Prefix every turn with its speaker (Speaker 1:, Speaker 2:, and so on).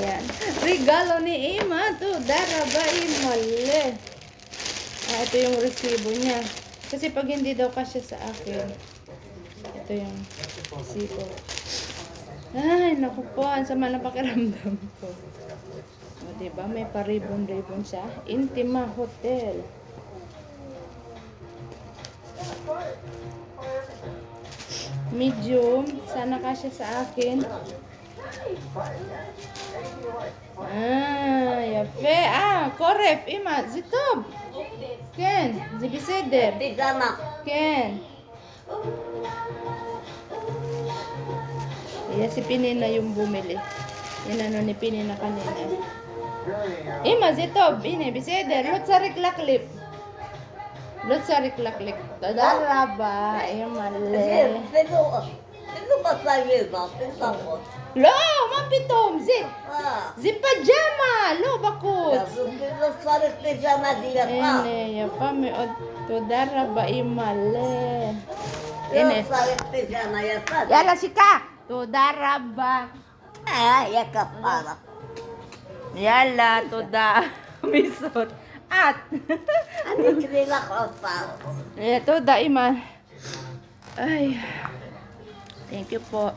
Speaker 1: Ayan. Regalo ni Ima to Darabay Mali. Ito yung resibo niya. Kasi pag hindi daw kasya sa akin, ito yung resibo. Ay, naku po. Ang sama na pakiramdam ko. O, diba? May paribon-ribon siya. Intima Hotel. Medium. Sana kasya sa akin. Yafe. Koref. Ima. Zitob. Ken. Zibiseder.
Speaker 2: Pijama.
Speaker 1: Ken. Ayan, si Pinina yung bumili. Yan ano ni Pinina kanina. Ima, Zitob. Ine, Biseder. Lot sa riklaklip. Lot sa riklaklip. Tadaraba. Ay, mali.
Speaker 2: Pero ba tayo ba? Pinapot.
Speaker 1: Lo, mapitom. Zip. Zip pajama. Lo, bakut.
Speaker 2: Pero sa pijama diya pa.
Speaker 1: Ine, yapa mi od. Tadaraba. Ay, mali.
Speaker 2: Pero
Speaker 1: Ine.
Speaker 2: sa pijama ya pa.
Speaker 1: Yala, sika. Tadaraba.
Speaker 2: Ya kapara.
Speaker 1: Yala, toda. Misot. At.
Speaker 2: Ano kinila ko pa?
Speaker 1: Ito, Ima. Ay. Thank you po.